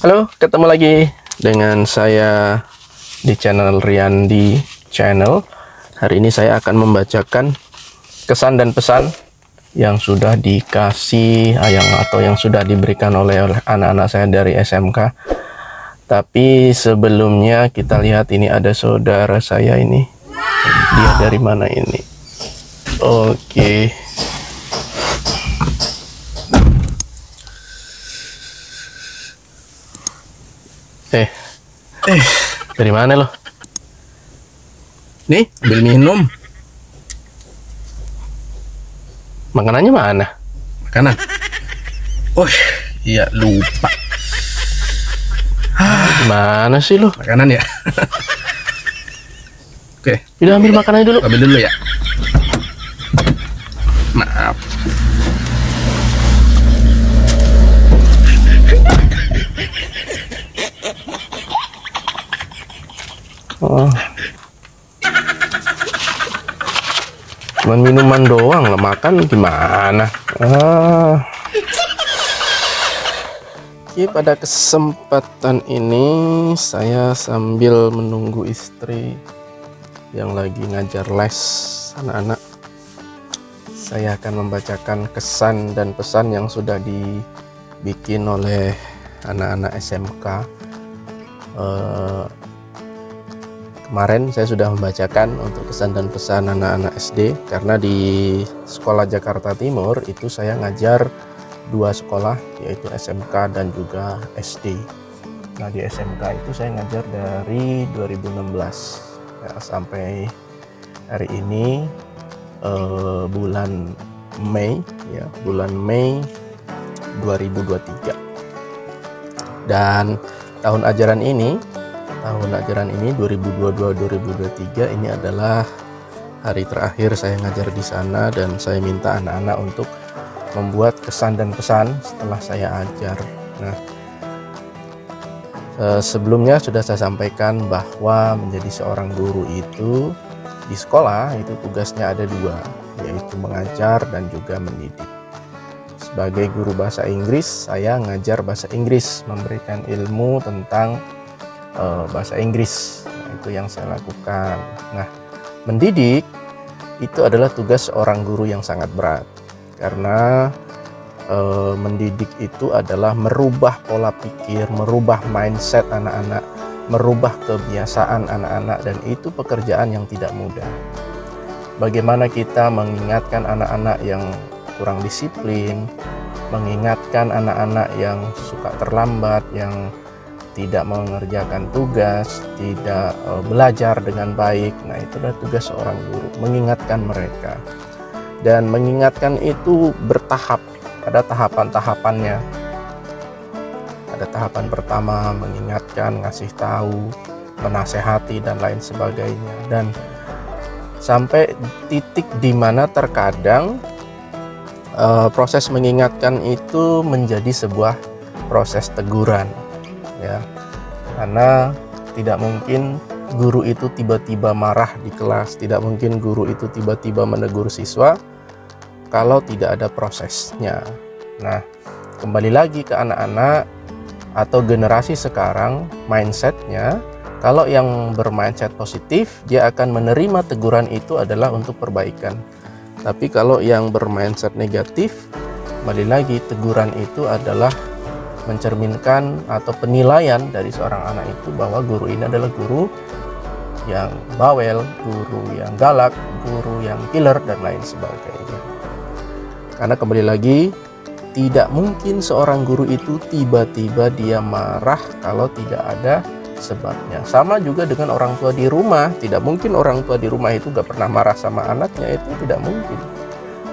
Halo, ketemu lagi dengan saya di channel Riyandi Channel. Hari ini saya akan membacakan kesan dan pesan yang sudah dikasih atau yang sudah diberikan oleh anak-anak saya dari SMK. Tapi sebelumnya kita lihat, ini ada saudara saya ini. Dia dari mana ini? Oke. Dari mana lo? Nih, ambil minum. Makanannya mana? Makanan. Oh, iya lupa. Gimana sih lo? Makanan ya. Oke, Udah ambil makanannya dulu. ambil dulu ya. Maaf. Oh. Cuman minuman doang lah, makan gimana? Oke, pada kesempatan ini saya sambil menunggu istri yang lagi ngajar les anak-anak, saya akan membacakan kesan dan pesan yang sudah dibikin oleh anak-anak SMK. Kemarin saya sudah membacakan untuk kesan dan pesan anak-anak SD, karena di sekolah Jakarta Timur itu saya ngajar dua sekolah, yaitu SMK dan juga SD. Nah, di SMK itu saya ngajar dari 2016 ya, sampai hari ini bulan Mei 2023. Dan tahun ajaran ini 2022-2023 ini adalah hari terakhir saya ngajar di sana, dan saya minta anak-anak untuk membuat kesan dan pesan setelah saya ajar. Nah, sebelumnya sudah saya sampaikan bahwa menjadi seorang guru itu di sekolah itu tugasnya ada dua, yaitu mengajar dan juga mendidik. Sebagai guru bahasa Inggris, saya ngajar bahasa Inggris, memberikan ilmu tentang bahasa Inggris. Nah, itu yang saya lakukan. Nah, mendidik itu adalah tugas seorang guru yang sangat berat, karena mendidik itu adalah merubah pola pikir, merubah mindset anak-anak, merubah kebiasaan anak-anak, dan itu pekerjaan yang tidak mudah. Bagaimana kita mengingatkan anak-anak yang kurang disiplin, mengingatkan anak-anak yang suka terlambat, yang tidak mengerjakan tugas, tidak belajar dengan baik. Nah, itu adalah tugas seorang guru, mengingatkan mereka. Dan mengingatkan itu bertahap, ada tahapan-tahapannya. Ada tahapan pertama, mengingatkan, ngasih tahu, menasehati, dan lain sebagainya. Dan sampai titik di mana terkadang proses mengingatkan itu menjadi sebuah proses teguran. Ya, karena tidak mungkin guru itu tiba-tiba marah di kelas, tidak mungkin guru itu tiba-tiba menegur siswa kalau tidak ada prosesnya. Nah, kembali lagi ke anak-anak atau generasi sekarang, mindsetnya, kalau yang bermindset positif, dia akan menerima teguran itu adalah untuk perbaikan. Tapi kalau yang bermindset negatif, kembali lagi, teguran itu adalah mencerminkan atau penilaian dari seorang anak itu bahwa guru ini adalah guru yang bawel, guru yang galak, guru yang killer, dan lain sebagainya. Karena kembali lagi, tidak mungkin seorang guru itu tiba-tiba dia marah kalau tidak ada sebabnya. Sama juga dengan orang tua di rumah, tidak mungkin orang tua di rumah itu gak pernah marah sama anaknya, itu tidak mungkin.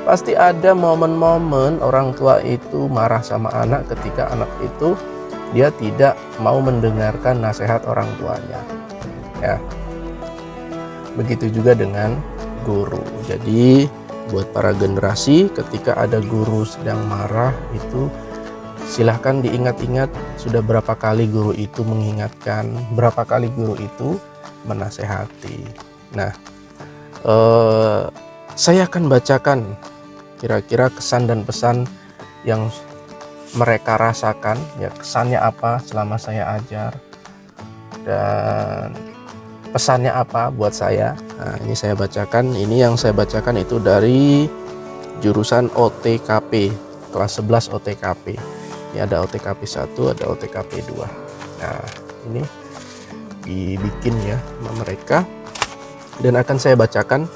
Pasti ada momen-momen orang tua itu marah sama anak ketika anak itu dia tidak mau mendengarkan nasihat orang tuanya. Ya. Begitu juga dengan guru. Jadi buat para generasi, ketika ada guru sedang marah itu silahkan diingat-ingat sudah berapa kali guru itu mengingatkan, berapa kali guru itu menasehati. Nah, saya akan bacakan kira-kira kesan dan pesan yang mereka rasakan, ya kesannya apa selama saya ajar, dan pesannya apa buat saya. Nah, ini saya bacakan. Ini yang saya bacakan itu dari jurusan OTKP, kelas 11 OTKP. Ini ada OTKP 1, ada OTKP 2. Nah, ini dibikin ya sama mereka, dan akan saya bacakan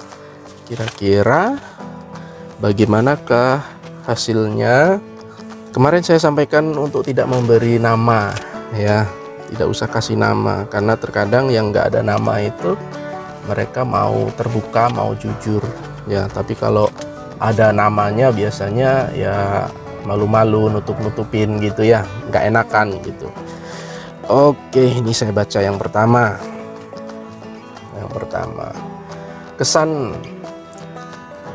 kira-kira bagaimanakah hasilnya. Kemarin saya sampaikan untuk tidak memberi nama ya, tidak usah kasih nama, karena terkadang yang nggak ada nama itu mereka mau terbuka, mau jujur ya. Tapi kalau ada namanya biasanya ya malu-malu, nutup-nutupin gitu ya, nggak enakan gitu. Oke, ini saya baca yang pertama. Yang pertama,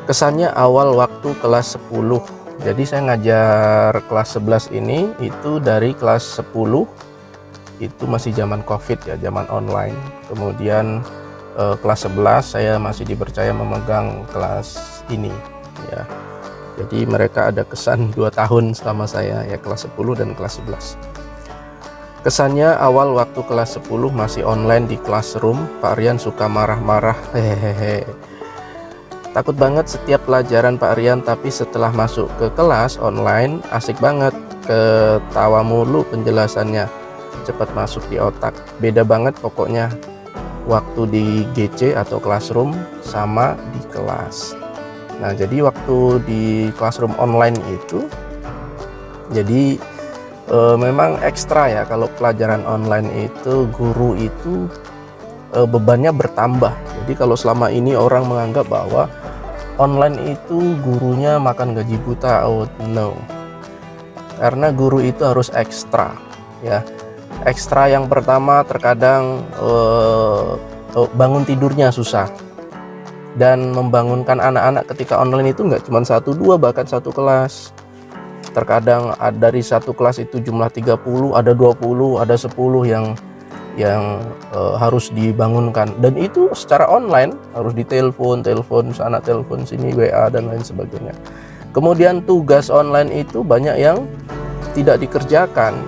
kesannya awal waktu kelas 10. Jadi saya ngajar kelas 11 ini itu dari kelas 10 itu masih zaman COVID ya, zaman online. Kemudian kelas 11 saya masih dipercaya memegang kelas ini ya. Jadi mereka ada kesan 2 tahun selama saya ya, kelas 10 dan kelas 11. Kesannya awal waktu kelas 10 masih online di classroom, Pak Rian suka marah-marah, hehehe. Takut banget setiap pelajaran Pak Rian, tapi setelah masuk ke kelas online asik banget, ketawa mulu penjelasannya, cepat masuk di otak. Beda banget pokoknya waktu di GC atau classroom sama di kelas. Nah, jadi waktu di classroom online itu jadi memang ekstra ya. Kalau pelajaran online itu guru itu bebannya bertambah. Jadi kalau selama ini orang menganggap bahwa online itu gurunya makan gaji buta, oh no, karena guru itu harus ekstra ya. Ekstra yang pertama terkadang bangun tidurnya susah, dan membangunkan anak-anak ketika online itu nggak cuma 1, 2, bahkan satu kelas. Terkadang dari satu kelas itu jumlah 30, ada 20, ada 10 yang harus dibangunkan, dan itu secara online, harus ditelepon sana, telepon sini, WA dan lain sebagainya. Kemudian tugas online itu banyak yang tidak dikerjakan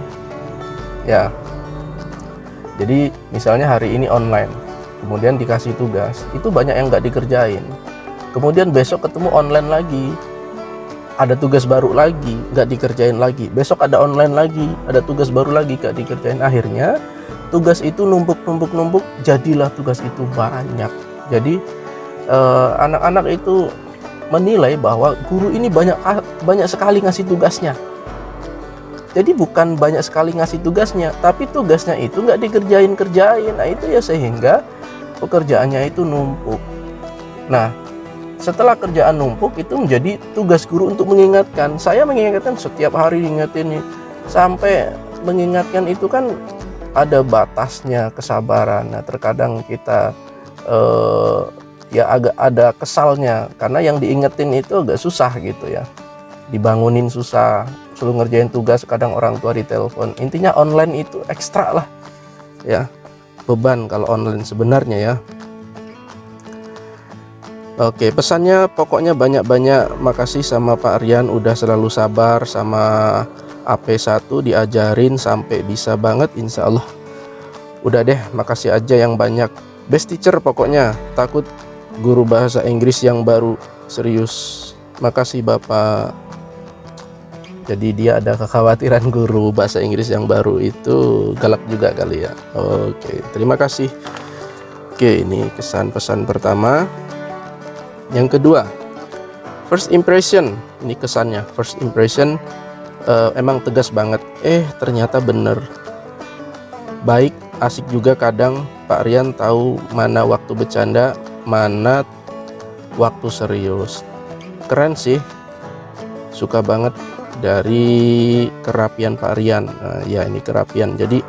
ya. Jadi misalnya hari ini online, kemudian dikasih tugas, itu banyak yang nggak dikerjain. Kemudian besok ketemu online lagi, ada tugas baru lagi, nggak dikerjain lagi. Besok ada online lagi, ada tugas baru lagi, nggak dikerjain. Akhirnya tugas itu numpuk, jadilah tugas itu banyak. Jadi anak-anak itu menilai bahwa guru ini banyak sekali ngasih tugasnya. Jadi bukan banyak sekali ngasih tugasnya, tapi tugasnya itu nggak dikerjain. Nah itu ya, sehingga pekerjaannya itu numpuk. Nah, setelah kerjaan numpuk itu menjadi tugas guru untuk mengingatkan. Saya mengingatkan setiap hari, ingetin, sampai mengingatkan itu kan ada batasnya kesabaran. Nah, terkadang kita ya agak ada kesalnya, karena yang diingetin itu agak susah gitu ya, dibangunin susah, suruh ngerjain tugas, kadang orang tua ditelepon. Intinya online itu ekstra lah ya, beban kalau online sebenarnya ya. Oke, pesannya pokoknya banyak-banyak makasih sama Pak Rian, udah selalu sabar sama AP1, diajarin sampai bisa banget, insya Allah. Udah deh, makasih aja yang banyak. Best teacher pokoknya, takut guru bahasa Inggris yang baru, serius. Makasih Bapak. Jadi dia ada kekhawatiran guru bahasa Inggris yang baru itu galak juga kali ya. Oke, terima kasih. Oke, ini kesan pesan pertama. Yang kedua, first impression. Ini kesannya, first impression emang tegas banget. Ternyata bener. Baik, asik juga kadang Pak Rian tahu mana waktu bercanda, mana waktu serius. Keren sih. Suka banget dari kerapian Pak Rian. Nah, ya ini kerapian. Jadi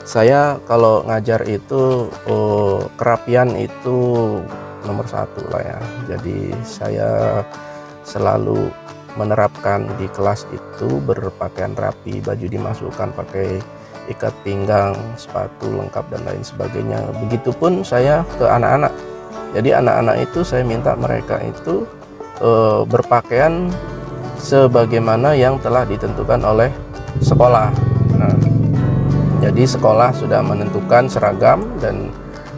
saya kalau ngajar itu kerapian itu nomor 1 lah ya. Jadi saya selalu menerapkan di kelas itu berpakaian rapi, baju dimasukkan pakai ikat pinggang, sepatu lengkap dan lain sebagainya. Begitupun saya ke anak-anak. Jadi anak-anak itu saya minta mereka itu berpakaian sebagaimana yang telah ditentukan oleh sekolah. Nah, jadi sekolah sudah menentukan seragam dan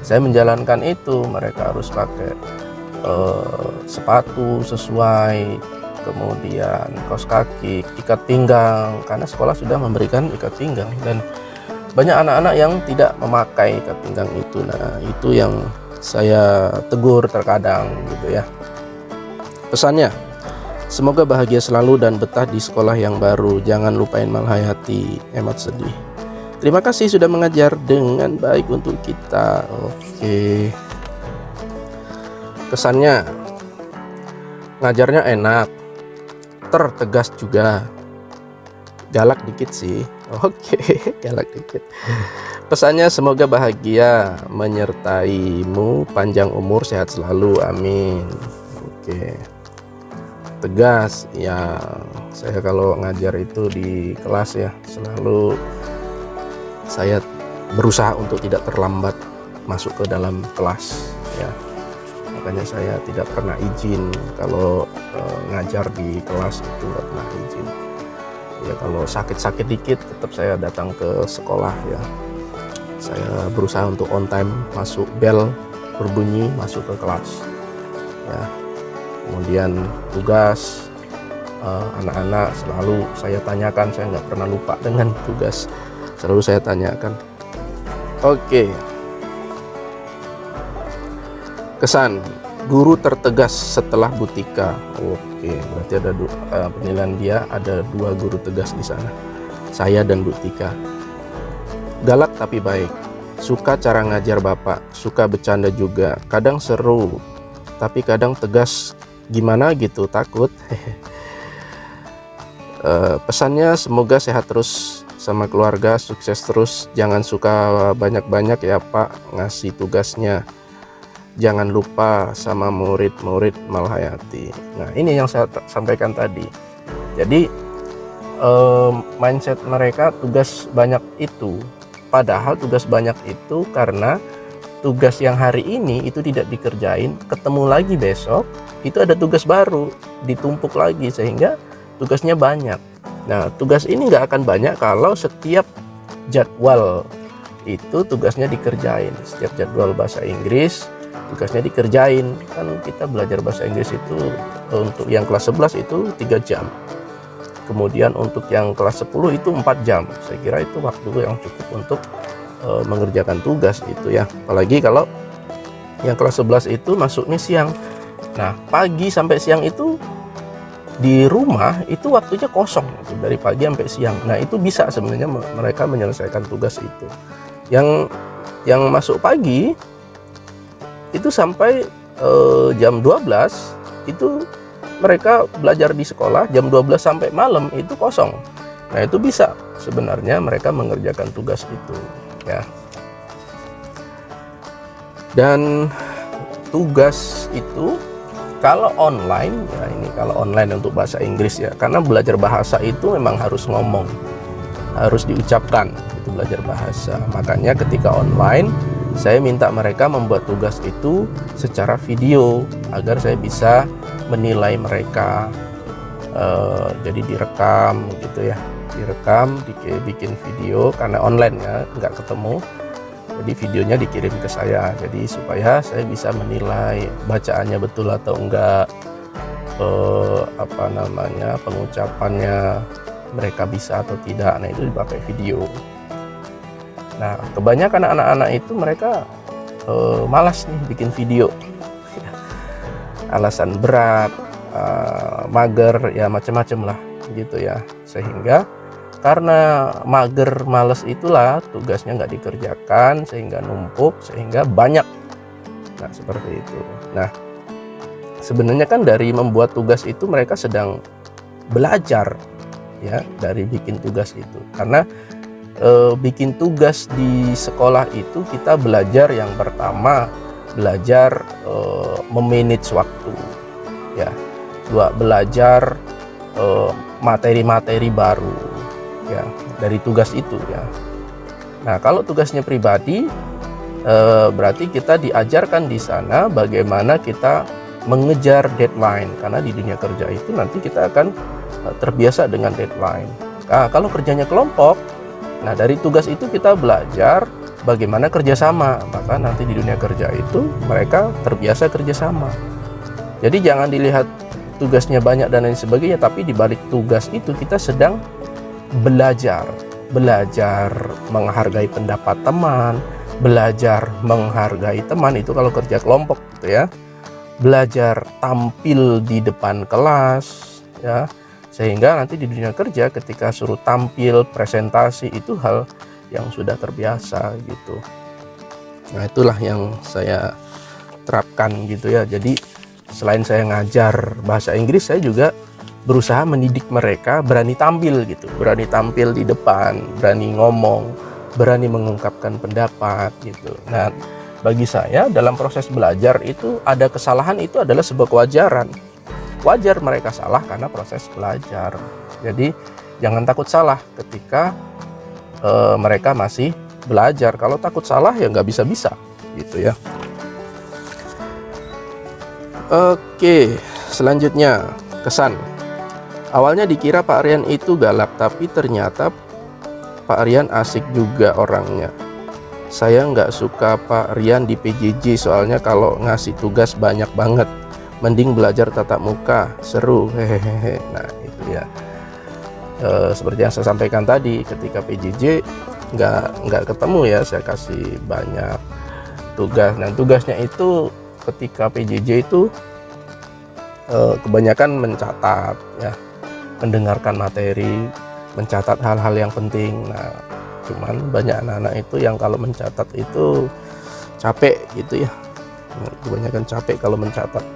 saya menjalankan itu. Mereka harus pakai sepatu sesuai, kemudian kaos kaki, ikat pinggang, karena sekolah sudah memberikan ikat pinggang, dan banyak anak-anak yang tidak memakai ikat pinggang itu. Nah, itu yang saya tegur terkadang gitu ya. Pesannya, semoga bahagia selalu dan betah di sekolah yang baru. Jangan lupain Malhayati, hemat sedih. Terima kasih sudah mengajar dengan baik untuk kita. Oke. Kesannya, ngajarnya enak, tertegas juga, galak dikit sih. Oke, galak dikit. Pesannya, semoga bahagia menyertaimu, panjang umur, sehat selalu, amin. Oke. Tegas, ya saya kalau ngajar itu di kelas ya selalu saya berusaha untuk tidak terlambat masuk ke dalam kelas ya. Makanya saya tidak pernah izin kalau ngajar di kelas itu, nggak pernah izin ya. Kalau sakit-sakit dikit tetap saya datang ke sekolah ya. Saya berusaha untuk on time, masuk, bel berbunyi masuk ke kelas ya. Kemudian tugas anak-anak selalu saya tanyakan, saya nggak pernah lupa dengan tugas, selalu saya tanyakan. Oke. Kesan, guru tertegas setelah Butika. Oke, berarti ada penilaian dia, ada 2 guru tegas di sana, saya dan Butika. Galak tapi baik, suka cara ngajar Bapak, suka bercanda juga, kadang seru, tapi kadang tegas gimana gitu, takut. Pesannya, semoga sehat terus sama keluarga, sukses terus, jangan suka banyak-banyak ya Pak ngasih tugasnya. Jangan lupa sama murid-murid Malhayati. Nah, ini yang saya sampaikan tadi. Jadi mindset mereka tugas banyak itu, padahal tugas banyak itu karena tugas yang hari ini itu tidak dikerjain, ketemu lagi besok itu ada tugas baru, ditumpuk lagi sehingga tugasnya banyak. Nah, tugas ini nggak akan banyak kalau setiap jadwal itu tugasnya dikerjain. Setiap jadwal bahasa Inggris tugasnya dikerjain. Kan kita belajar bahasa Inggris itu untuk yang kelas 11 itu 3 jam. Kemudian untuk yang kelas 10 itu 4 jam. Saya kira itu waktu yang cukup untuk mengerjakan tugas itu ya. Apalagi kalau yang kelas 11 itu masuknya siang. Nah, pagi sampai siang itu di rumah itu waktunya kosong gitu, dari pagi sampai siang. Nah, itu bisa sebenarnya mereka menyelesaikan tugas itu. Yang masuk pagi itu sampai jam 12 itu mereka belajar di sekolah, jam 12 sampai malam itu kosong. Nah, itu bisa sebenarnya mereka mengerjakan tugas itu ya. Dan tugas itu kalau online ya, ini kalau online untuk bahasa Inggris ya, karena belajar bahasa itu memang harus ngomong, harus diucapkan, itu belajar bahasa. Makanya ketika online saya minta mereka membuat tugas itu secara video agar saya bisa menilai mereka. Jadi direkam gitu ya, direkam, bikin video karena online ya, nggak ketemu. Jadi videonya dikirim ke saya, jadi supaya saya bisa menilai bacaannya betul atau enggak, pengucapannya mereka bisa atau tidak. Nah, itu dipakai video. Nah, kebanyakan anak-anak itu mereka malas nih bikin video. Alasan berat, mager, ya macam-macam lah gitu ya. Sehingga karena mager, males itulah tugasnya nggak dikerjakan, sehingga numpuk, sehingga banyak. Nah, seperti itu. Nah, sebenarnya kan dari membuat tugas itu mereka sedang belajar ya, dari bikin tugas itu. Karena bikin tugas di sekolah itu kita belajar, yang pertama belajar memanage waktu ya, dua belajar materi-materi baru ya dari tugas itu ya. Nah, kalau tugasnya pribadi berarti kita diajarkan di sana bagaimana kita mengejar deadline, karena di dunia kerja itu nanti kita akan terbiasa dengan deadline. Nah, kalau kerjanya kelompok, nah dari tugas itu kita belajar bagaimana kerjasama. Maka nanti di dunia kerja itu mereka terbiasa kerjasama. Jadi jangan dilihat tugasnya banyak dan lain sebagainya, tapi di balik tugas itu kita sedang belajar menghargai pendapat teman, belajar menghargai teman itu kalau kerja kelompok gitu ya. Belajar tampil di depan kelas ya, sehingga nanti di dunia kerja ketika suruh tampil presentasi itu hal yang sudah terbiasa gitu. Nah, itulah yang saya terapkan gitu ya. Jadi selain saya ngajar bahasa Inggris, saya juga berusaha mendidik mereka berani tampil gitu, berani tampil di depan, berani ngomong, berani mengungkapkan pendapat gitu. Nah, bagi saya dalam proses belajar itu ada kesalahan, itu adalah sebuah kewajaran. Wajar mereka salah karena proses belajar. Jadi jangan takut salah ketika mereka masih belajar. Kalau takut salah ya nggak bisa-bisa gitu ya. Oke, selanjutnya kesan. Awalnya dikira Pak Rian itu galak, tapi ternyata Pak Rian asik juga orangnya. Saya nggak suka Pak Rian di PJJ, soalnya kalau ngasih tugas banyak banget. Mending belajar tatap muka, seru, hehehe. Nah itu ya, seperti yang saya sampaikan tadi, ketika PJJ nggak ketemu ya, saya kasih banyak tugas. Nah tugasnya itu ketika PJJ itu kebanyakan mencatat ya, mendengarkan materi, mencatat hal-hal yang penting. Nah cuman banyak anak-anak itu yang kalau mencatat itu capek gitu ya, kebanyakan capek kalau mencatat.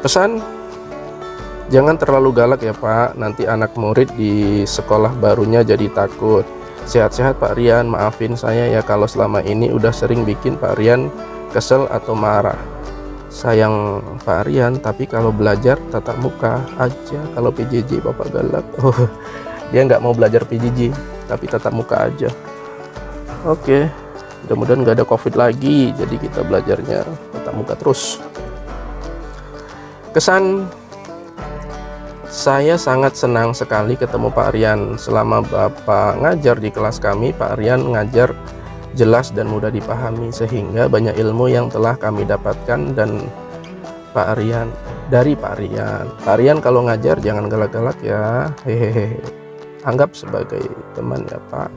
Pesan, jangan terlalu galak ya Pak, nanti anak murid di sekolah barunya jadi takut. Sehat-sehat Pak Rian, maafin saya ya kalau selama ini udah sering bikin Pak Rian kesel atau marah. Sayang Pak Rian, tapi kalau belajar tatap muka aja. Kalau PJJ Bapak galak. Oh, dia nggak mau belajar PJJ, tapi tatap muka aja. Oke, mudah-mudahan nggak ada COVID lagi, jadi kita belajarnya tatap muka terus. Kesan, saya sangat senang sekali ketemu Pak Rian. Selama Bapak ngajar di kelas kami, Pak Rian ngajar jelas dan mudah dipahami, sehingga banyak ilmu yang telah kami dapatkan dan Pak Rian dari Pak Rian. Pak Rian kalau ngajar jangan galak-galak ya, hehehe. Anggap sebagai teman ya Pak.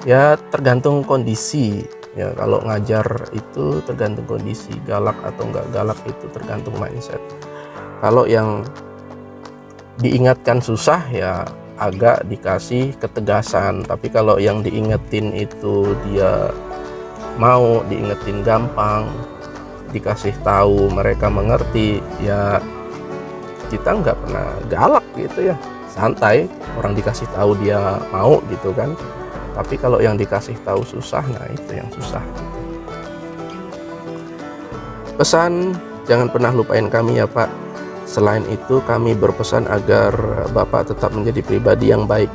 Ya tergantung kondisi. Ya kalau ngajar itu tergantung kondisi, galak atau enggak galak itu tergantung mindset. Kalau yang diingatkan susah ya agak dikasih ketegasan, tapi kalau yang diingetin itu dia mau, diingetin gampang, dikasih tahu mereka mengerti, ya kita nggak pernah galak gitu ya, santai. Orang dikasih tahu dia mau gitu kan. Tapi kalau yang dikasih tahu susah, nah itu yang susah. Pesan, jangan pernah lupain kami ya Pak. Selain itu kami berpesan agar Bapak tetap menjadi pribadi yang baik,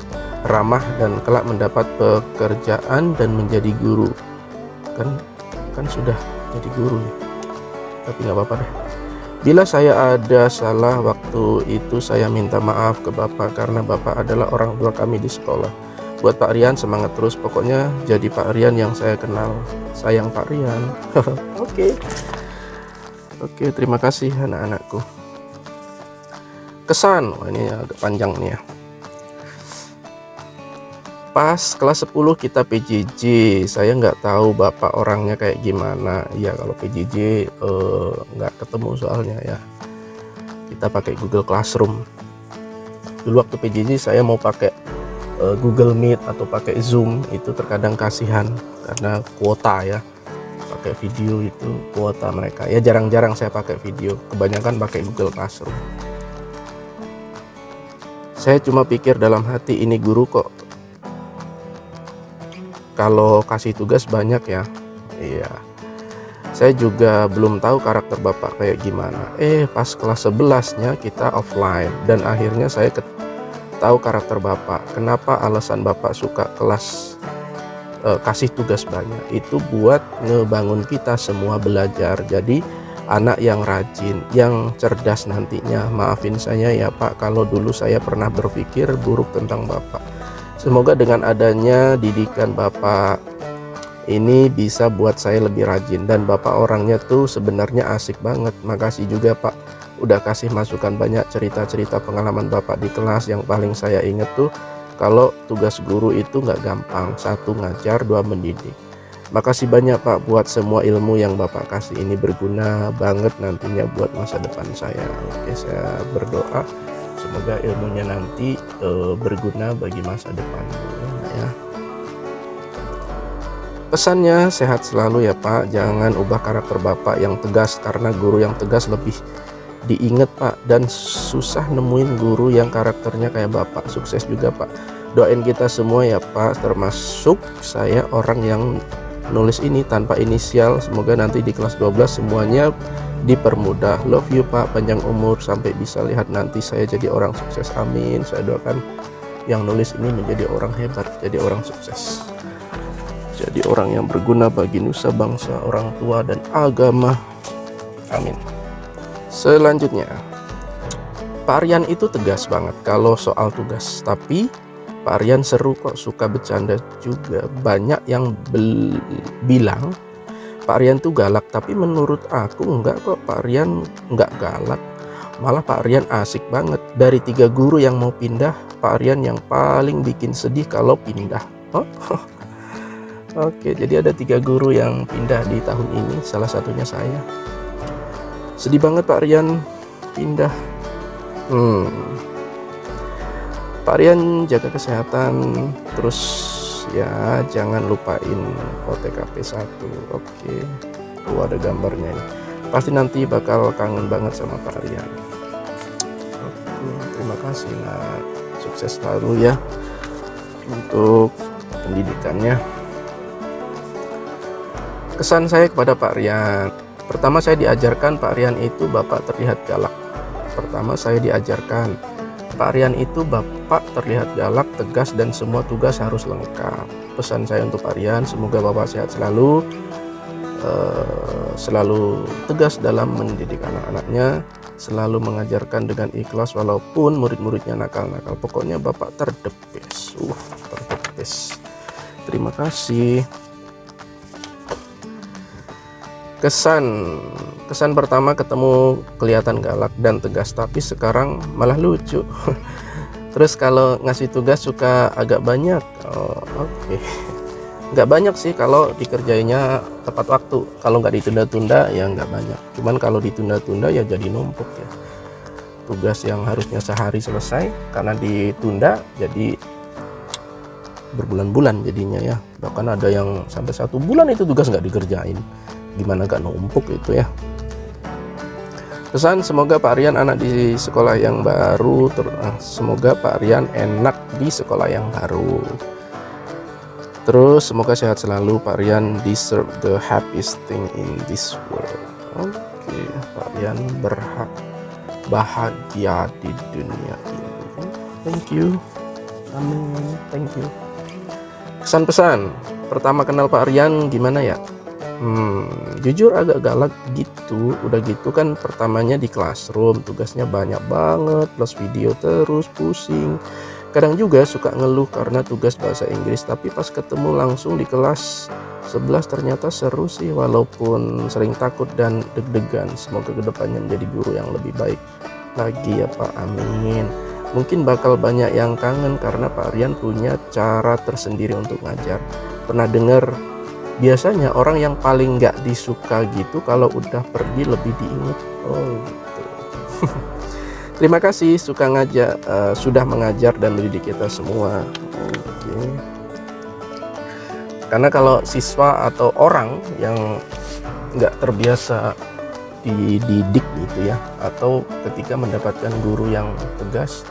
ramah, dan kelak mendapat pekerjaan dan menjadi guru. Kan sudah jadi guru ya. Tapi nggak apa-apa deh. Bila saya ada salah waktu itu, saya minta maaf ke Bapak karena Bapak adalah orang tua kami di sekolah. Buat Pak Rian semangat terus, pokoknya jadi Pak Rian yang saya kenal. Sayang Pak Rian. Oke, terima kasih anak-anakku. Kesan, wah ini agak panjang nih ya. Pas kelas 10 kita PJJ, saya nggak tahu Bapak orangnya kayak gimana. Ya kalau PJJ nggak ketemu soalnya ya. Kita pakai Google Classroom. Dulu waktu PJJ saya mau pakai Google Meet atau pakai Zoom, itu terkadang kasihan karena kuota ya, pakai video itu kuota mereka ya. Jarang-jarang saya pakai video, kebanyakan pakai Google Classroom. Saya cuma pikir dalam hati, ini guru kok kalau kasih tugas banyak ya. Iya, saya juga belum tahu karakter Bapak kayak gimana. Pas kelas 11-nya kita offline dan akhirnya saya tahu karakter Bapak. Kenapa alasan Bapak suka kelas kasih tugas banyak? Itu buat ngebangun kita semua belajar. Jadi anak yang rajin, yang cerdas nantinya. Maafin saya ya Pak kalau dulu saya pernah berpikir buruk tentang Bapak. Semoga dengan adanya didikan Bapak ini bisa buat saya lebih rajin, dan Bapak orangnya tuh sebenarnya asik banget. Makasih juga Pak udah kasih masukan banyak, cerita-cerita pengalaman Bapak di kelas. Yang paling saya inget tuh kalau tugas guru itu nggak gampang, 1 ngajar, 2 mendidik. Makasih banyak Pak buat semua ilmu yang Bapak kasih, ini berguna banget nantinya buat masa depan saya. Oke, saya berdoa semoga ilmunya nanti berguna bagi masa depan ya. Pesannya sehat selalu ya Pak, jangan ubah karakter Bapak yang tegas, karena guru yang tegas lebih diinget Pak, dan susah nemuin guru yang karakternya kayak Bapak. Sukses juga Pak, doain kita semua ya Pak, termasuk saya orang yang nulis ini tanpa inisial. Semoga nanti di kelas 12 semuanya dipermudah. Love you Pak, panjang umur sampai bisa lihat nanti saya jadi orang sukses, amin. Saya doakan yang nulis ini menjadi orang hebat, jadi orang sukses, jadi orang yang berguna bagi nusa bangsa, orang tua dan agama, amin. Selanjutnya, Pak Aryan itu tegas banget kalau soal tugas, tapi Pak Aryan seru kok, suka bercanda juga. Banyak yang bilang Pak Aryan tuh galak, tapi menurut aku enggak kok, Pak Aryan enggak galak, malah Pak Aryan asik banget. Dari 3 guru yang mau pindah, Pak Aryan yang paling bikin sedih kalau pindah. Oke, jadi ada 3 guru yang pindah di tahun ini, salah satunya saya. Sedih banget Pak Aryan pindah. Pak Aryan jaga kesehatan terus ya, jangan lupain OTKP 1. Oke, ada gambarnya ini. Pasti nanti bakal kangen banget sama Pak Aryan. Oke, terima kasih Nak. Sukses selalu ya untuk pendidikannya. Kesan saya kepada Pak Aryan, pertama saya diajarkan Pak Aryan itu Bapak terlihat galak. Pertama saya diajarkan Pak Aryan itu Bapak terlihat galak, tegas, dan semua tugas harus lengkap. Pesan saya untuk Pak Aryan, semoga Bapak sehat selalu, selalu tegas dalam mendidik anak-anaknya, selalu mengajarkan dengan ikhlas walaupun murid-muridnya nakal-nakal. Pokoknya Bapak terdepes, terdepes. Terima kasih. Kesan pertama ketemu kelihatan galak dan tegas, tapi sekarang malah lucu. Terus kalau ngasih tugas suka agak banyak. Oke. Nggak banyak sih kalau dikerjainya tepat waktu. Kalau nggak ditunda-tunda ya nggak banyak. Cuman kalau ditunda-tunda ya jadi numpuk ya. Tugas yang harusnya sehari selesai karena ditunda jadi berbulan-bulan jadinya ya. Bahkan ada yang sampai 1 bulan itu tugas nggak dikerjain. Gimana gak numpuk itu ya. Pesan, semoga Pak Aryan anak di sekolah yang baru, semoga Pak Aryan enak di sekolah yang baru. Terus semoga sehat selalu, Pak Aryan deserve the happiest thing in this world. Oke, Pak Aryan berhak bahagia di dunia ini. Thank you, amin, thank you. Kesan pesan pertama kenal Pak Aryan gimana ya? Jujur agak galak gitu. Udah gitu kan pertamanya di classroom, tugasnya banyak banget, plus video terus, pusing. Kadang juga suka ngeluh karena tugas bahasa Inggris, tapi pas ketemu langsung di kelas 11 ternyata seru sih, walaupun sering takut dan deg-degan. Semoga kedepannya menjadi guru yang lebih baik lagi ya Pak, amin. Mungkin bakal banyak yang kangen karena Pak Aryan punya cara tersendiri untuk ngajar. Pernah dengar biasanya orang yang paling nggak disuka gitu kalau udah pergi lebih diingat. Oh gitu. Terima kasih sudah mengajar dan mendidik kita semua. Oke. Karena kalau siswa atau orang yang nggak terbiasa dididik gitu ya, atau ketika mendapatkan guru yang tegas,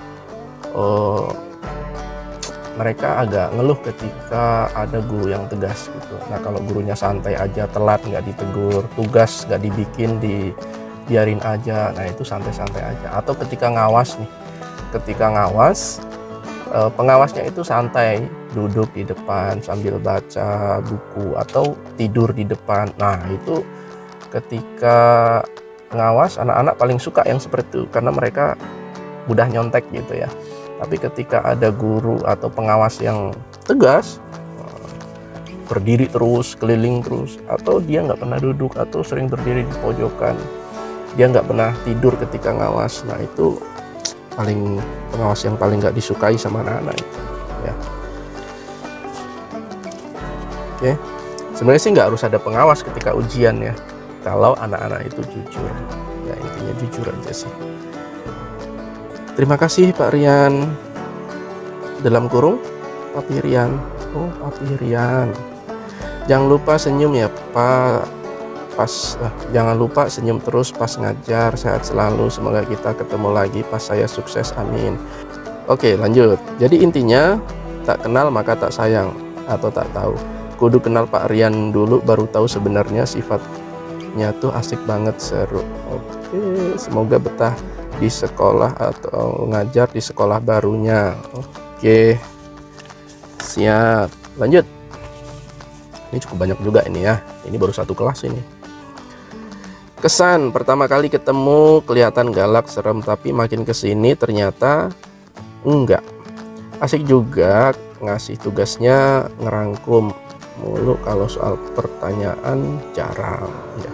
mereka agak ngeluh ketika ada guru yang tegas gitu. Nah kalau gurunya santai aja, telat nggak ditegur, tugas nggak dibikin, dibiarin aja, nah itu santai-santai aja. Atau ketika ngawas nih, pengawasnya itu santai, duduk di depan sambil baca buku atau tidur di depan. Nah itu ketika pengawas, anak-anak paling suka yang seperti itu karena mereka mudah nyontek gitu ya. Tapi ketika ada guru atau pengawas yang tegas, berdiri terus, keliling terus, atau dia nggak pernah duduk, atau sering berdiri di pojokan, dia nggak pernah tidur ketika ngawas, nah itu pengawas yang paling nggak disukai sama anak-anak itu ya. Oke, sebenarnya sih nggak harus ada pengawas ketika ujian ya, kalau anak-anak itu jujur ya, intinya jujur aja sih. Terima kasih Pak Rian, dalam kurung Papi Rian. Oh, Papi Rian, jangan lupa senyum ya Pak, jangan lupa senyum terus pas ngajar. Sehat selalu, semoga kita ketemu lagi pas saya sukses, amin. Oke, lanjut. Jadi intinya, tak kenal maka tak sayang, atau tak tahu. Kudu kenal Pak Rian dulu baru tahu sebenarnya sifatnya tuh asik banget, seru. Oke, semoga betah di sekolah atau ngajar di sekolah barunya. Oke, siap. Lanjut. Ini cukup banyak juga ini ya. Ini baru satu kelas ini. Kesan pertama kali ketemu kelihatan galak, serem, tapi makin kesini ternyata enggak. Asik juga, ngasih tugasnya ngerangkum mulu, kalau soal pertanyaan jarang ya.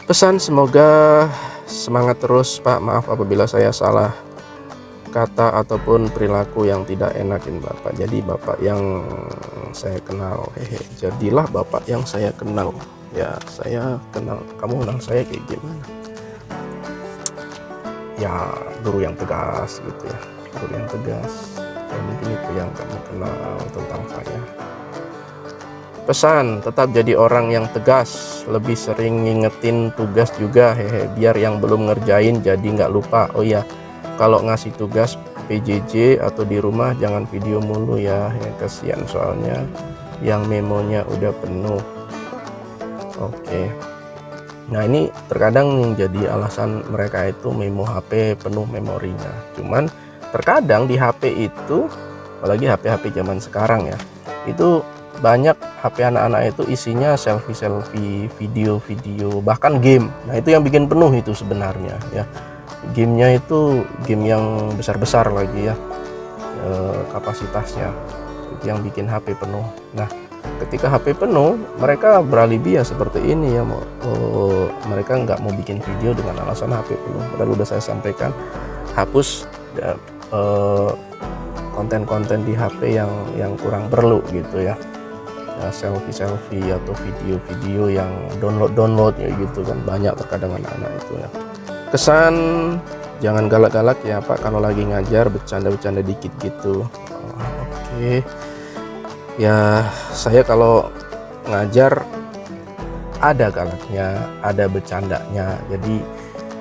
Pesan, semoga semangat terus Pak. Maaf apabila saya salah kata ataupun perilaku yang tidak enakin Bapak. Jadi Bapak yang saya kenal, jadilah Bapak yang saya kenal. Ya, saya kenal, kamu kenal saya kayak gimana? Ya, guru yang tegas gitu ya, guru yang tegas. Ya, mungkin itu yang kamu kenal tentang saya. Pesan, tetap jadi orang yang tegas, lebih sering ngingetin tugas juga, biar yang belum ngerjain jadi nggak lupa. Oh iya, kalau ngasih tugas PJJ atau di rumah jangan video mulu ya, kasihan soalnya yang memonya udah penuh. Oke. Nah, ini terkadang yang jadi alasan mereka itu memo HP penuh memorinya. Cuman terkadang di HP itu, apalagi HP-HP zaman sekarang ya, itu banyak HP anak-anak itu isinya selfie-selfie, video-video, bahkan game. Nah, itu yang bikin penuh itu sebenarnya ya. Gamenya itu game yang besar-besar lagi ya, kapasitasnya, itu yang bikin HP penuh. Nah, ketika HP penuh, mereka beralibi ya seperti ini ya, mereka nggak mau bikin video dengan alasan HP penuh. Padahal udah saya sampaikan, hapus konten-konten di HP yang kurang perlu gitu ya. Selfie-selfie atau video-video yang download ya gitu kan, banyak terkadang anak-anak itu ya. Kesan, jangan galak-galak ya Pak kalau lagi ngajar, bercanda-bercanda dikit gitu. Oke. Ya, saya kalau ngajar ada galaknya, ada bercandanya. Jadi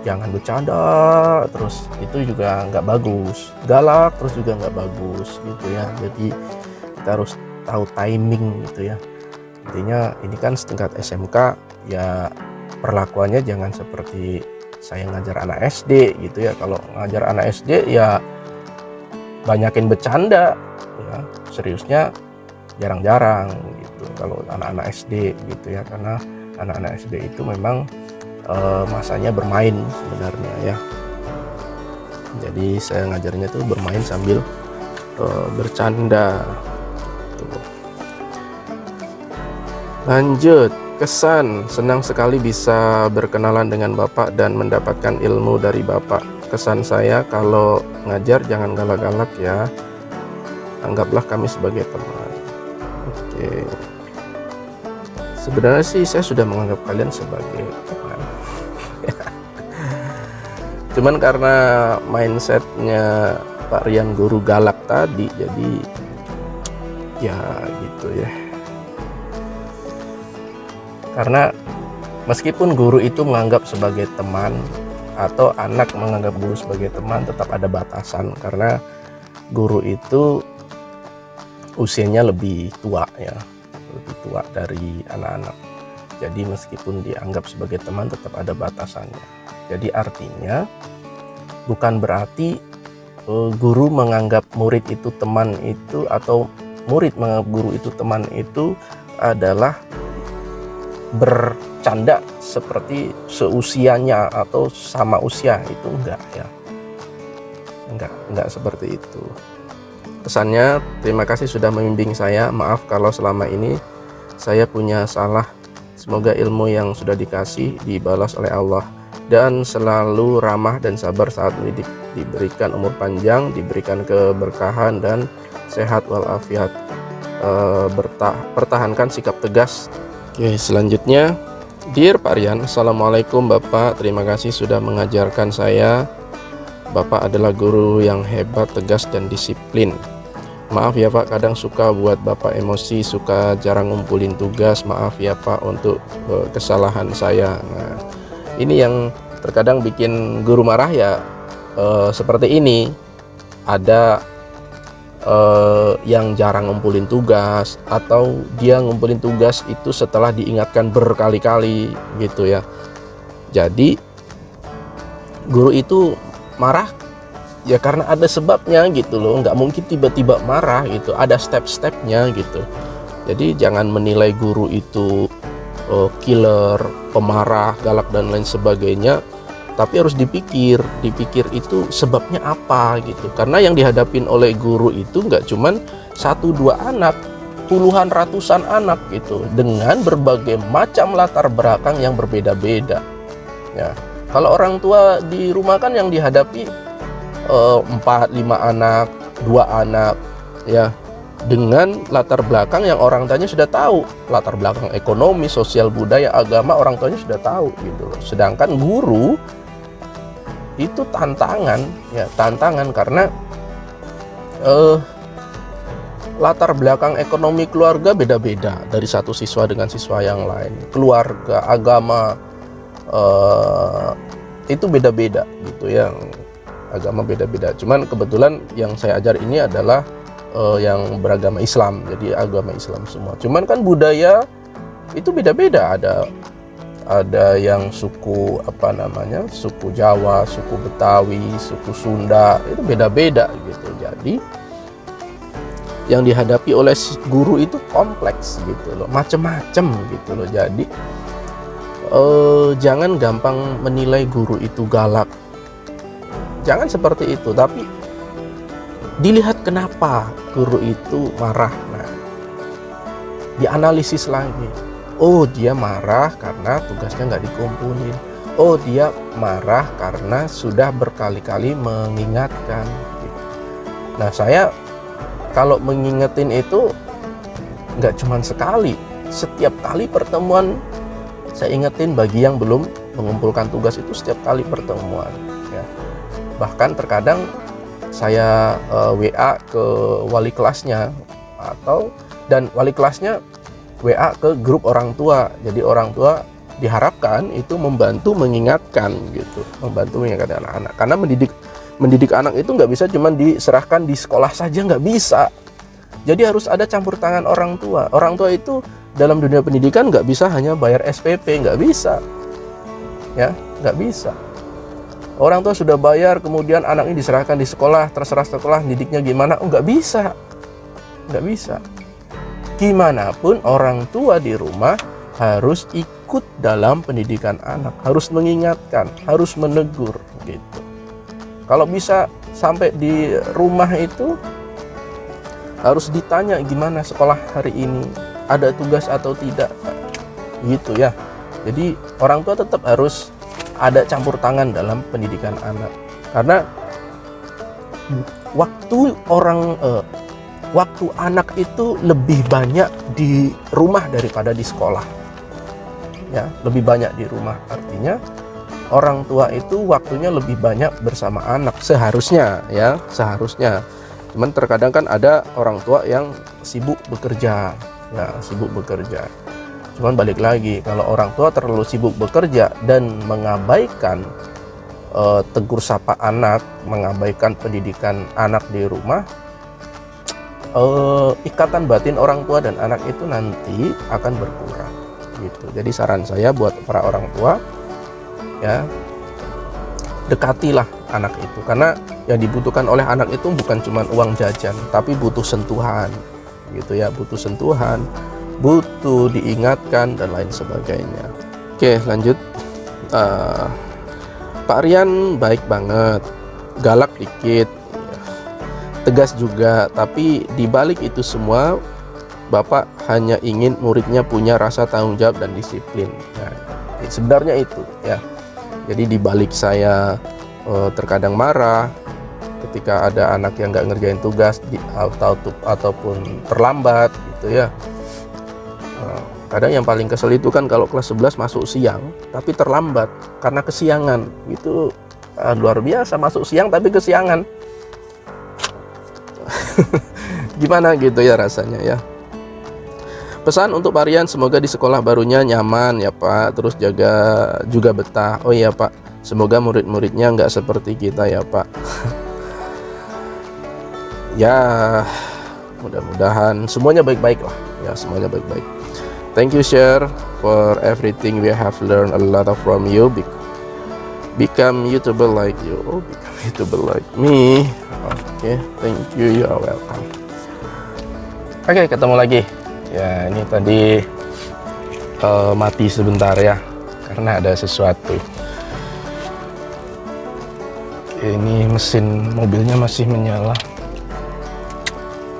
jangan bercanda terus, itu juga nggak bagus. Galak terus juga nggak bagus gitu ya. Jadi kita harus tahu timing gitu ya. Intinya ini kan setingkat SMK ya, perlakuannya jangan seperti saya ngajar anak SD gitu ya. Kalau ngajar anak SD ya banyakin bercanda ya, seriusnya jarang-jarang gitu kalau anak-anak SD gitu ya, karena anak-anak SD itu memang masanya bermain sebenarnya ya. Jadi saya ngajarnya tuh bermain sambil bercanda tuh. Lanjut. Kesan, senang sekali bisa berkenalan dengan Bapak dan mendapatkan ilmu dari Bapak. Kesan saya, kalau ngajar jangan galak-galak ya, anggaplah kami sebagai teman. Oke. Sebenarnya sih saya sudah menganggap kalian sebagai teman. Cuman karena mindsetnya Pak Rian guru galak tadi, jadi ya gitu ya. Karena meskipun guru itu menganggap sebagai teman atau anak menganggap guru sebagai teman, tetap ada batasan, karena guru itu usianya lebih tua ya, lebih tua dari anak-anak. Jadi meskipun dianggap sebagai teman, tetap ada batasannya. Jadi artinya bukan berarti guru menganggap murid itu teman itu, atau murid menganggap guru itu teman itu adalah bercanda seperti seusianya atau sama usia, itu enggak ya. Enggak seperti itu. Pesannya, terima kasih sudah membimbing saya. Maaf kalau selama ini saya punya salah. Semoga ilmu yang sudah dikasih dibalas oleh Allah, dan selalu ramah dan sabar saat mendidik. Diberikan umur panjang, diberikan keberkahan dan sehat walafiat. Pertahankan sikap tegas. Oke, selanjutnya, Dear Pak Rian, Assalamualaikum Bapak, terima kasih sudah mengajarkan saya. Bapak adalah guru yang hebat, tegas dan disiplin. Maaf ya Pak, kadang suka buat Bapak emosi, suka jarang ngumpulin tugas. Maaf ya Pak untuk kesalahan saya. Nah, ini yang terkadang bikin guru marah ya, seperti ini. Ada yang jarang ngumpulin tugas, atau dia ngumpulin tugas itu setelah diingatkan berkali-kali gitu ya. Jadi guru itu marah ya karena ada sebabnya gitu loh, nggak mungkin tiba-tiba marah gitu, ada step-stepnya gitu. Jadi jangan menilai guru itu killer, pemarah, galak dan lain sebagainya, tapi harus dipikir itu sebabnya apa gitu. Karena yang dihadapin oleh guru itu nggak cuman 1-2 anak, puluhan ratusan anak gitu, dengan berbagai macam latar belakang yang berbeda-beda ya. Kalau orang tua di rumah kan yang dihadapi 4-5 anak, 2 anak ya, dengan latar belakang yang orang tuanya sudah tahu, latar belakang ekonomi, sosial, budaya, agama, orang tuanya sudah tahu gitu. Sedangkan guru itu tantangan ya, tantangan karena latar belakang ekonomi keluarga beda-beda dari satu siswa dengan siswa yang lain, keluarga, agama, itu beda-beda gitu ya. Agama beda-beda. Cuman kebetulan yang saya ajar ini adalah yang beragama Islam, jadi agama Islam semua. Cuman kan budaya itu beda-beda. Ada yang suku suku Jawa, suku Betawi, suku Sunda, itu beda-beda gitu. Jadi yang dihadapi oleh guru itu kompleks gitu loh, macem-macem gitu loh. Jadi jangan gampang menilai guru itu galak. Jangan seperti itu, tapi dilihat kenapa guru itu marah. Nah, dianalisis lagi. Oh, dia marah karena tugasnya nggak dikumpulin. Oh, dia marah karena sudah berkali-kali mengingatkan. Nah, saya kalau mengingetin itu nggak cuma sekali. Setiap kali pertemuan saya ingetin. Bagi yang belum mengumpulkan tugas itu setiap kali pertemuan ya. Bahkan terkadang saya WA ke wali kelasnya, dan wali kelasnya WA ke grup orang tua. Jadi orang tua diharapkan itu membantu mengingatkan gitu, membantu mengingatkan anak-anak. Karena mendidik anak itu nggak bisa cuma diserahkan di sekolah saja, nggak bisa. Jadi harus ada campur tangan orang tua. Orang tua itu dalam dunia pendidikan nggak bisa hanya bayar SPP, nggak bisa ya, nggak bisa. Orang tua sudah bayar, kemudian anaknya diserahkan di sekolah, terserah sekolah didiknya gimana, nggak bisa. Gimana pun orang tua di rumah harus ikut dalam pendidikan anak, harus mengingatkan, harus menegur gitu. Kalau bisa sampai di rumah itu harus ditanya gimana sekolah hari ini, ada tugas atau tidak gitu ya. Jadi orang tua tetap harus ada campur tangan dalam pendidikan anak, karena waktu anak itu lebih banyak di rumah daripada di sekolah ya, lebih banyak di rumah. Artinya orang tua itu waktunya lebih banyak bersama anak, seharusnya ya, seharusnya. Cuman terkadang kan ada orang tua yang sibuk bekerja ya, sibuk bekerja. Cuman balik lagi, kalau orang tua terlalu sibuk bekerja dan mengabaikan tegur sapa anak, mengabaikan pendidikan anak di rumah, ikatan batin orang tua dan anak itu nanti akan berkurang gitu. Jadi saran saya buat para orang tua ya, dekatilah anak itu, karena yang dibutuhkan oleh anak itu bukan cuma uang jajan, tapi butuh sentuhan gitu ya, butuh sentuhan, butuh diingatkan dan lain sebagainya. Oke, lanjut. Pak Rian baik banget, galak dikit, tegas juga, tapi dibalik itu semua Bapak hanya ingin muridnya punya rasa tanggung jawab dan disiplin. Nah, sebenarnya itu ya. Jadi dibalik saya terkadang marah ketika ada anak yang nggak ngerjain tugas ataupun terlambat gitu ya. Kadang yang paling kesel itu kan kalau kelas 11 masuk siang tapi terlambat karena kesiangan. Itu luar biasa, masuk siang tapi kesiangan. Gimana gitu ya rasanya ya. Pesan untuk Pak Rian, semoga di sekolah barunya nyaman ya Pak, terus juga betah. Oh iya Pak, semoga murid-muridnya nggak seperti kita ya Pak. Ya mudah-mudahan semuanya baik-baik lah ya, semuanya baik-baik. Thank you share for everything, we have learned a lot of from you. Become YouTuber like you. Oh, become YouTuber like me. Oke, thank you, you are welcome. Oke, ketemu lagi. Ya, ini tadi mati sebentar ya, karena ada sesuatu. Ini mesin mobilnya masih menyala.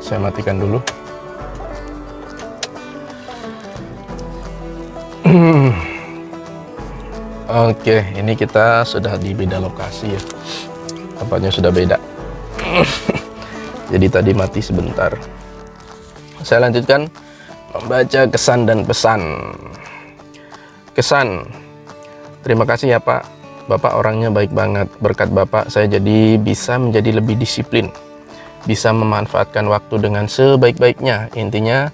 Saya matikan dulu. Oke, ini kita sudah di beda lokasi ya. Tempatnya sudah beda. Jadi tadi mati sebentar. Saya lanjutkan membaca kesan dan pesan. Kesan. Terima kasih ya Pak. Bapak orangnya baik banget. Berkat Bapak saya jadi bisa menjadi lebih disiplin. Bisa memanfaatkan waktu dengan sebaik-baiknya. Intinya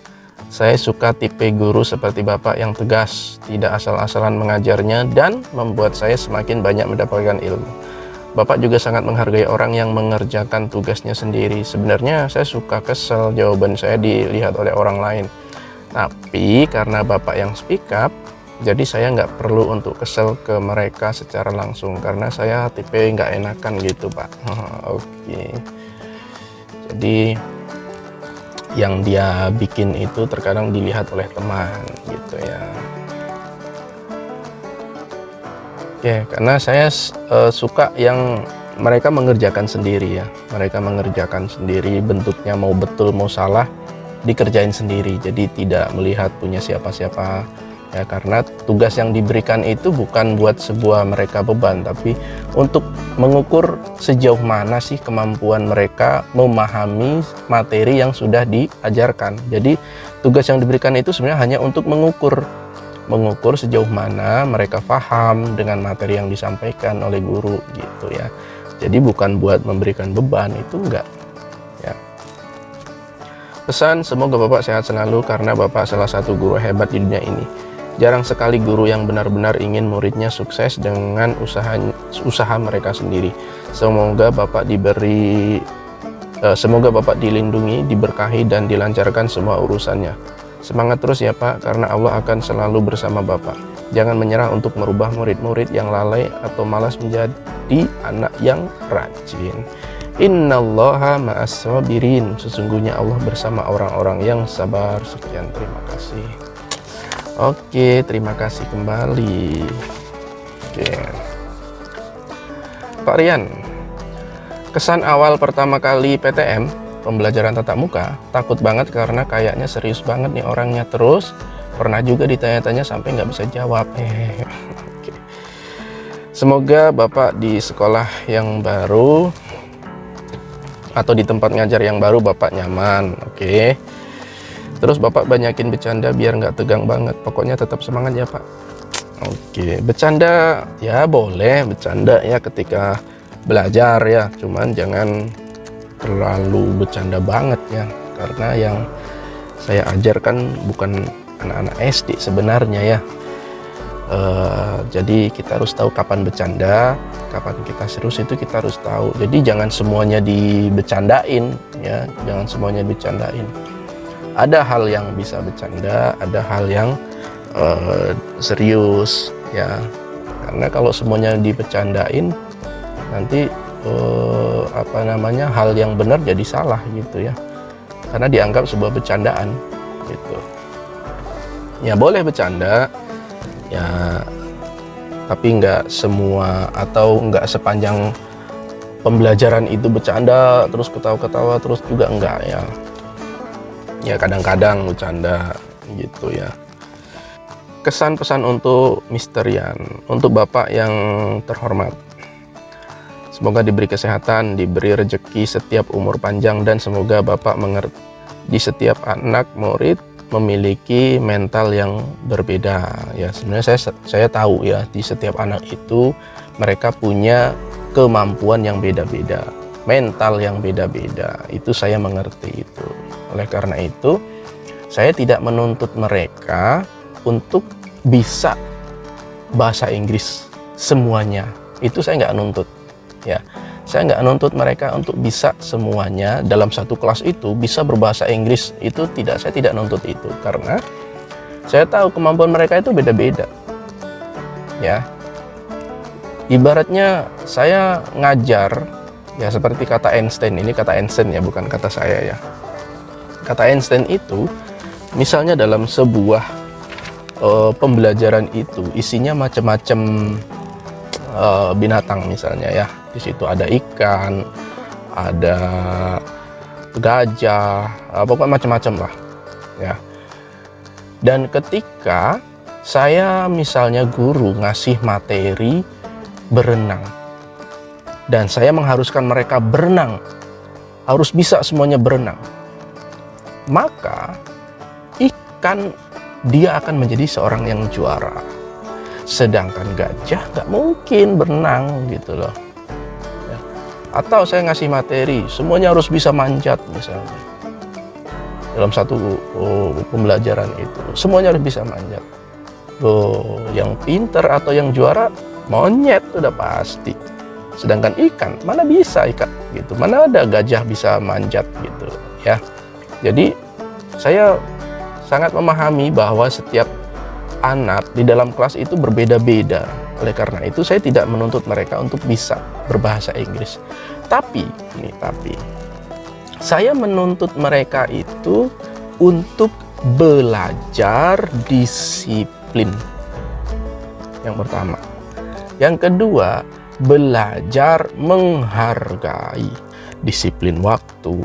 saya suka tipe guru seperti Bapak yang tegas, tidak asal-asalan mengajarnya, dan membuat saya semakin banyak mendapatkan ilmu. Bapak juga sangat menghargai orang yang mengerjakan tugasnya sendiri. Sebenarnya saya suka kesel jawaban saya dilihat oleh orang lain. Tapi karena Bapak yang speak up, jadi saya nggak perlu untuk kesel ke mereka secara langsung. Karena saya tipe nggak enakan gitu Pak. Oke. Jadi yang dia bikin itu terkadang dilihat oleh teman gitu ya. Oke, karena saya suka yang mereka mengerjakan sendiri ya. Mereka mengerjakan sendiri, bentuknya mau betul mau salah dikerjain sendiri. Jadi tidak melihat punya siapa-siapa ya, karena tugas yang diberikan itu bukan buat sebuah mereka beban, tapi untuk mengukur sejauh mana sih kemampuan mereka memahami materi yang sudah diajarkan. Jadi tugas yang diberikan itu sebenarnya hanya untuk mengukur sejauh mana mereka paham dengan materi yang disampaikan oleh guru gitu ya. Jadi bukan buat memberikan beban, itu enggak ya. Pesan, semoga Bapak sehat selalu karena Bapak salah satu guru hebat di dunia ini. Jarang sekali guru yang benar-benar ingin muridnya sukses dengan usaha mereka sendiri. Semoga Bapak dilindungi, diberkahi, dan dilancarkan semua urusannya. Semangat terus ya Pak, karena Allah akan selalu bersama Bapak. Jangan menyerah untuk merubah murid-murid yang lalai atau malas menjadi anak yang rajin. Innallaha ma'as sabirin. Sesungguhnya Allah bersama orang-orang yang sabar. Sekian, terima kasih. Oke, terima kasih kembali. Oke. Pak Rian, kesan awal pertama kali PTM, pembelajaran tatap muka, takut banget karena kayaknya serius banget nih orangnya. Terus pernah juga ditanya-tanya sampai nggak bisa jawab. Oke. Semoga Bapak di sekolah yang baru atau di tempat ngajar yang baru Bapak nyaman. Oke. Terus Bapak banyakin bercanda biar nggak tegang banget. Pokoknya tetap semangat ya Pak. Oke, bercanda ya boleh bercanda ya ketika belajar ya. Cuman jangan terlalu bercanda banget ya. Karena yang saya ajarkan bukan anak-anak SD sebenarnya ya. Jadi kita harus tahu kapan bercanda, kapan kita serius, itu kita harus tahu. Jadi jangan semuanya dibecandain ya. Jangan semuanya dibecandain. Ada hal yang bisa bercanda, ada hal yang serius ya. Karena kalau semuanya dibecandain nanti hal yang benar jadi salah gitu ya. Karena dianggap sebuah bercandaan gitu. Ya boleh bercanda ya, tapi nggak semua atau nggak sepanjang pembelajaran itu bercanda terus ketawa-ketawa terus juga enggak ya. Ya kadang-kadang bercanda gitu ya. Kesan pesan untuk Mr. Yan, untuk Bapak yang terhormat. Semoga diberi kesehatan, diberi rezeki setiap umur panjang, dan semoga Bapak mengerti di setiap anak murid memiliki mental yang berbeda. Ya sebenarnya saya tahu ya, di setiap anak itu mereka punya kemampuan yang beda-beda, mental yang beda-beda. Itu saya mengerti itu. Oleh karena itu, saya tidak menuntut mereka untuk bisa bahasa Inggris semuanya. Itu saya nggak nuntut. Ya, saya nggak nuntut mereka untuk bisa semuanya dalam satu kelas itu bisa berbahasa Inggris. Itu tidak, saya tidak nuntut itu karena saya tahu kemampuan mereka itu beda-beda. Ya, ibaratnya saya ngajar ya seperti kata Einstein. Ini kata Einstein ya, bukan kata saya ya. Kata Einstein itu, misalnya dalam sebuah pembelajaran itu isinya macam-macam binatang misalnya ya. Di situ ada ikan, ada gajah, pokoknya macam-macam lah ya. Dan ketika saya misalnya guru ngasih materi berenang dan saya mengharuskan mereka berenang, harus bisa semuanya berenang, maka ikan dia akan menjadi seorang yang juara. Sedangkan gajah nggak mungkin berenang gitu loh. Ya. Atau saya ngasih materi, semuanya harus bisa manjat misalnya. Dalam satu pembelajaran itu, semuanya harus bisa manjat. Loh, yang pinter atau yang juara, monyet udah pasti. Sedangkan ikan, mana bisa ikan gitu. Mana ada gajah bisa manjat gitu ya. Jadi saya sangat memahami bahwa setiap anak di dalam kelas itu berbeda-beda. Oleh karena itu saya tidak menuntut mereka untuk bisa berbahasa Inggris. Tapi saya menuntut mereka itu untuk belajar disiplin. Yang pertama. Yang kedua, belajar menghargai disiplin waktu.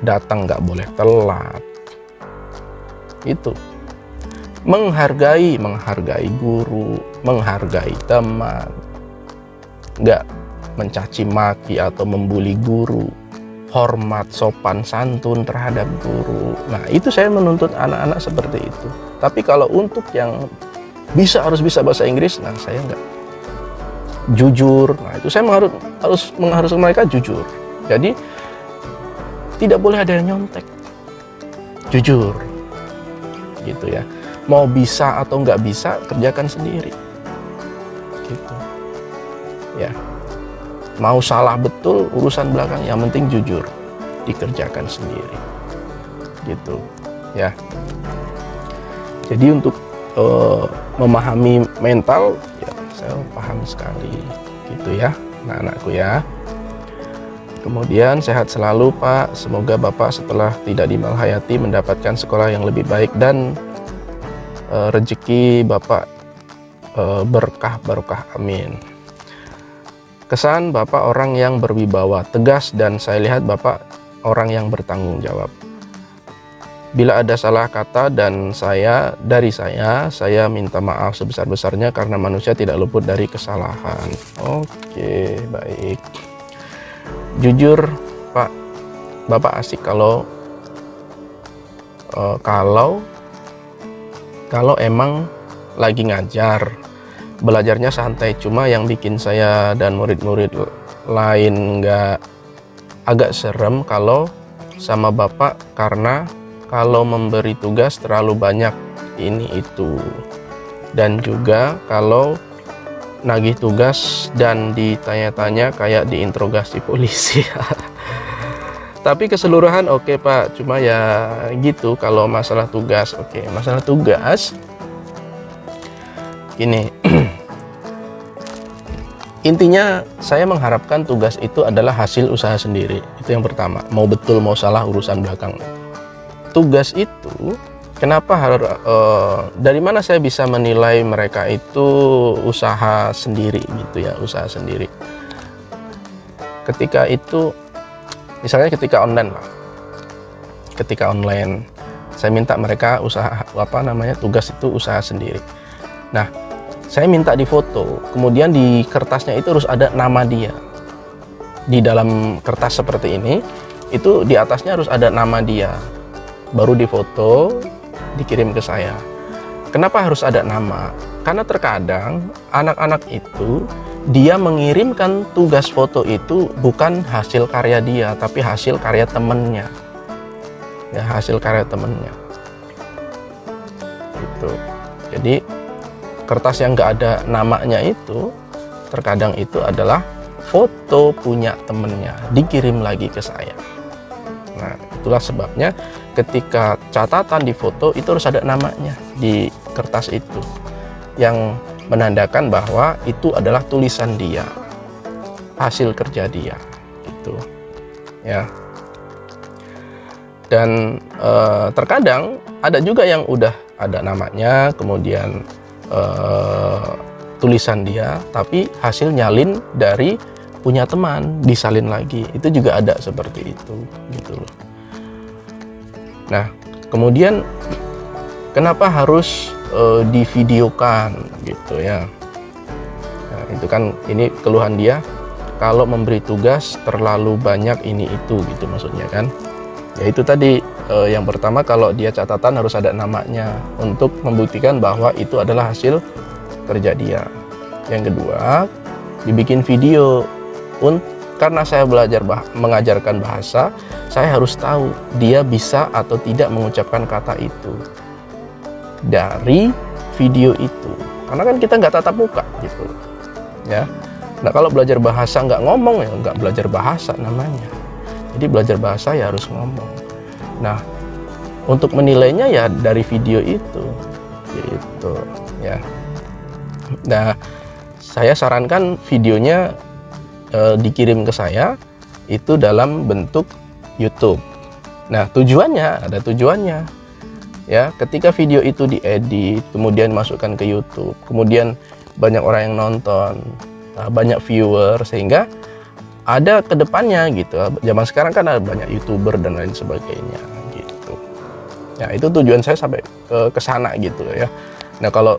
Datang nggak boleh telat. Itu menghargai guru, menghargai teman, nggak mencaci maki atau membuli guru, hormat sopan santun terhadap guru. Nah itu saya menuntut anak-anak seperti itu. Tapi kalau untuk yang harus bisa bahasa Inggris, nah saya nggak. Jujur, nah itu saya mengharuskan mereka jujur. Jadi tidak boleh ada yang nyontek, jujur gitu ya. Mau bisa atau nggak bisa, kerjakan sendiri gitu ya. Mau salah betul urusan belakang, yang penting jujur, dikerjakan sendiri gitu ya. Jadi untuk memahami mental ya, saya paham sekali gitu ya anak-anakku ya. Kemudian sehat selalu Pak, semoga Bapak setelah tidak di Malhayati mendapatkan sekolah yang lebih baik dan rezeki Bapak berkah barokah, amin. Kesan Bapak orang yang berwibawa, tegas, dan saya lihat Bapak orang yang bertanggung jawab. Bila ada salah kata dari saya minta maaf sebesar-besarnya karena manusia tidak luput dari kesalahan. Oke, baik. Jujur Pak, Bapak asik kalau emang lagi ngajar, belajarnya santai. Cuma yang bikin saya dan murid-murid lain agak serem kalau sama Bapak, karena kalau memberi tugas terlalu banyak ini itu, dan juga kalau nagih tugas dan ditanya-tanya kayak diinterogasi polisi. Tapi keseluruhan oke Pak, cuma ya gitu kalau masalah tugas. Oke, masalah tugas gini. Intinya saya mengharapkan tugas itu adalah hasil usaha sendiri. Itu yang pertama. Mau betul mau salah urusan belakang. Tugas itu kenapa harus dari mana saya bisa menilai mereka itu usaha sendiri gitu ya, usaha sendiri. Ketika itu misalnya ketika online lah, ketika online saya minta mereka usaha tugas itu usaha sendiri. Nah, saya minta difoto, kemudian di kertasnya itu harus ada nama dia. Di dalam kertas seperti ini, itu di atasnya harus ada nama dia. Baru difoto, dikirim ke saya. Kenapa harus ada nama? Karena terkadang anak-anak itu dia mengirimkan tugas foto itu bukan hasil karya dia, tapi hasil karya temennya. Ya, hasil karya temennya. Gitu. Jadi kertas yang nggak ada namanya itu terkadang itu adalah foto punya temennya, dikirim lagi ke saya. Nah, itulah sebabnya ketika catatan di foto itu harus ada namanya di kertas itu, yang menandakan bahwa itu adalah tulisan dia, hasil kerja dia, gitu ya. Dan terkadang ada juga yang udah ada namanya, kemudian tulisan dia, tapi hasil nyalin dari punya teman, disalin lagi. Itu juga ada seperti itu, gitu loh. Nah, kemudian kenapa harus divideokan gitu ya? Nah, itu kan ini keluhan dia, kalau memberi tugas terlalu banyak ini itu gitu maksudnya kan. Ya itu tadi, yang pertama kalau dia catatan harus ada namanya untuk membuktikan bahwa itu adalah hasil kerja dia. Yang kedua, dibikin video. Karena saya belajar mengajarkan bahasa, saya harus tahu dia bisa atau tidak mengucapkan kata itu dari video itu. Karena kan kita nggak tatap muka gitu ya. Nah, kalau belajar bahasa nggak ngomong ya nggak belajar bahasa namanya. Jadi belajar bahasa ya harus ngomong. Nah, untuk menilainya ya dari video itu, gitu ya. Nah, saya sarankan videonya dikirim ke saya itu dalam bentuk YouTube. Nah, tujuannya ada tujuannya ya. Ketika video itu diedit, kemudian masukkan ke YouTube, kemudian banyak orang yang nonton, banyak viewer, sehingga ada kedepannya gitu. Zaman sekarang kan ada banyak YouTuber dan lain sebagainya gitu. Ya, itu tujuan saya sampai ke sana gitu ya. Nah, kalau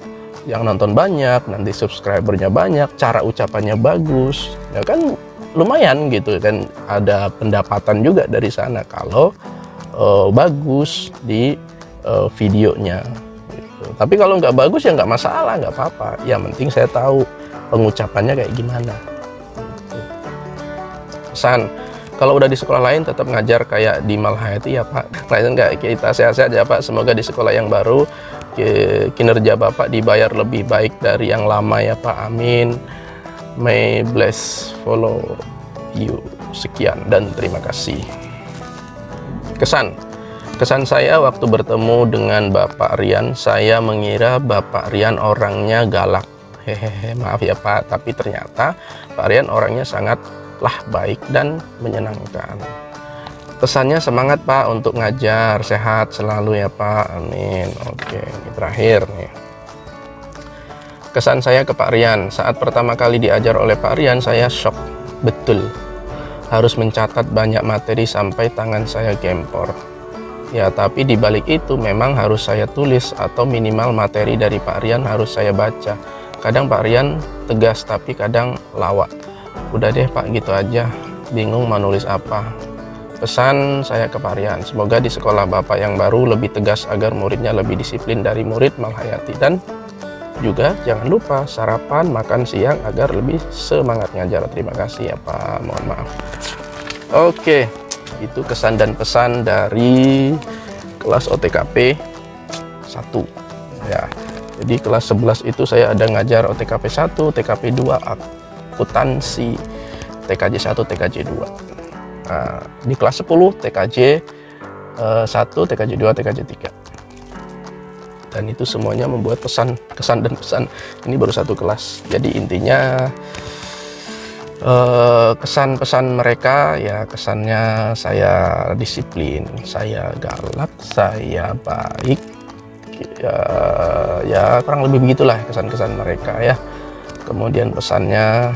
yang nonton banyak, nanti subscribernya banyak, cara ucapannya bagus, ya kan lumayan gitu kan, ada pendapatan juga dari sana kalau bagus di videonya gitu. Tapi kalau nggak bagus ya nggak masalah, nggak apa-apa. Yang penting saya tahu pengucapannya kayak gimana. Pesan, kalau udah di sekolah lain tetap ngajar kayak di Malhayati ya Pak. Nah, enggak, kita sehat-sehat ya Pak. Semoga di sekolah yang baru kinerja Bapak dibayar lebih baik dari yang lama ya Pak. Amin. May bless follow you. Sekian dan terima kasih. Kesan saya waktu bertemu dengan Bapak Rian, saya mengira Bapak Rian orangnya galak. Hehehe, maaf ya Pak, tapi ternyata Pak Rian orangnya sangatlah baik dan menyenangkan. Pesannya semangat Pak untuk ngajar, sehat selalu ya Pak, amin. Oke, ini terakhir nih. Kesan saya ke Pak Rian, saat pertama kali diajar oleh Pak Rian, saya shock betul. Harus mencatat banyak materi sampai tangan saya gempor. Ya, tapi dibalik itu memang harus saya tulis atau minimal materi dari Pak Rian harus saya baca. Kadang Pak Rian tegas, tapi kadang lawak. Udah deh Pak, gitu aja. Bingung mau nulis apa. Pesan saya ke Pak Rian, semoga di sekolah Bapak yang baru lebih tegas agar muridnya lebih disiplin dari murid Malhayati. Dan juga jangan lupa sarapan, makan siang agar lebih semangat ngajar. Terima kasih ya Pak, mohon maaf. Oke, itu kesan dan pesan dari kelas OTKP 1 ya. Jadi kelas 11 itu saya ada ngajar OTKP 1, TKP 2, akuntansi, TKJ 1, TKJ 2. Nah, di kelas 10 TKJ 1, TKJ 2, TKJ 3. Dan itu semuanya membuat kesan dan pesan. Ini baru satu kelas. Jadi intinya kesan-pesan mereka ya, kesannya saya disiplin, saya galak, saya baik, ya kurang lebih begitulah kesan-kesan mereka ya. Kemudian pesannya,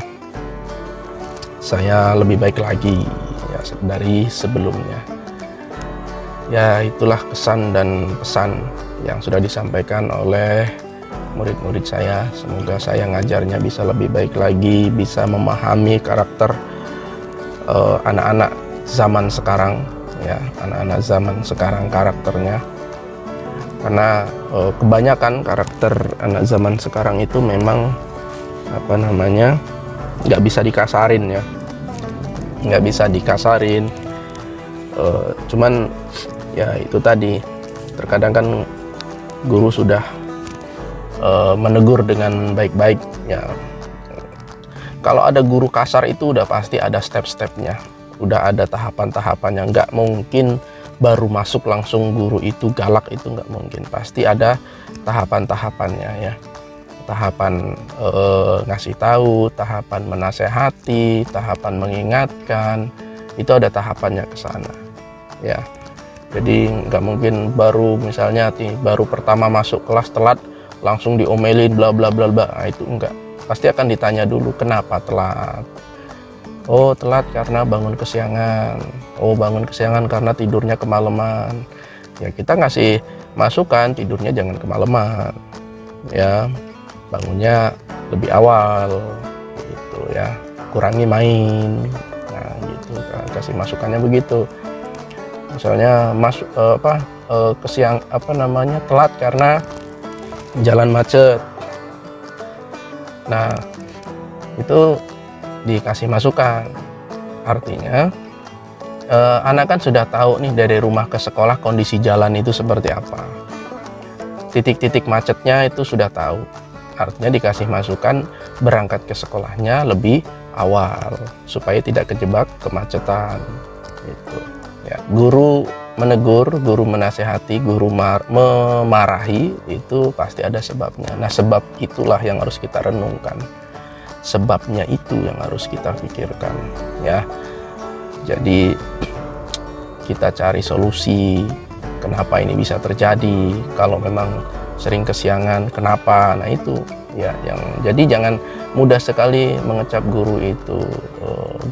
saya lebih baik lagi ya dari sebelumnya. Ya itulah kesan dan pesan yang sudah disampaikan oleh murid-murid saya. Semoga saya ngajarnya bisa lebih baik lagi, bisa memahami karakter anak-anak zaman sekarang ya, anak-anak zaman sekarang karakternya. Karena kebanyakan karakter anak zaman sekarang itu memang nggak bisa dikasarin ya, nggak bisa dikasarin. Cuman ya itu tadi, terkadang kan guru sudah menegur dengan baik-baik ya. Kalau ada guru kasar itu udah pasti ada step-stepnya, udah ada tahapan-tahapannya. Nggak mungkin baru masuk langsung guru itu galak, itu nggak mungkin. Pasti ada tahapan-tahapannya ya. Tahapan ngasih tahu, tahapan menasehati, tahapan mengingatkan, itu ada tahapannya ke sana ya. Jadi nggak mungkin baru misalnya baru pertama masuk kelas telat langsung diomelin bla bla bla bla. Nah, itu enggak. Pasti akan ditanya dulu kenapa telat. Oh telat karena bangun kesiangan. Oh bangun kesiangan karena tidurnya kemalaman. Ya kita ngasih masukan, tidurnya jangan kemalaman ya, bangunnya lebih awal gitu ya, kurangi main. Nah gitu, kasih masukannya begitu. Misalnya telat karena jalan macet. Nah itu dikasih masukan, artinya anak kan sudah tahu nih dari rumah ke sekolah kondisi jalan itu seperti apa, titik-titik macetnya itu sudah tahu, artinya dikasih masukan berangkat ke sekolahnya lebih awal supaya tidak kejebak kemacetan gitu ya. Guru menegur, guru menasehati, guru memarahi, itu pasti ada sebabnya. Nah sebab itulah yang harus kita renungkan, sebabnya itu yang harus kita pikirkan ya. Jadi kita cari solusi kenapa ini bisa terjadi. Kalau memang sering kesiangan kenapa, nah itu ya yang jadi jangan mudah sekali mengecap guru itu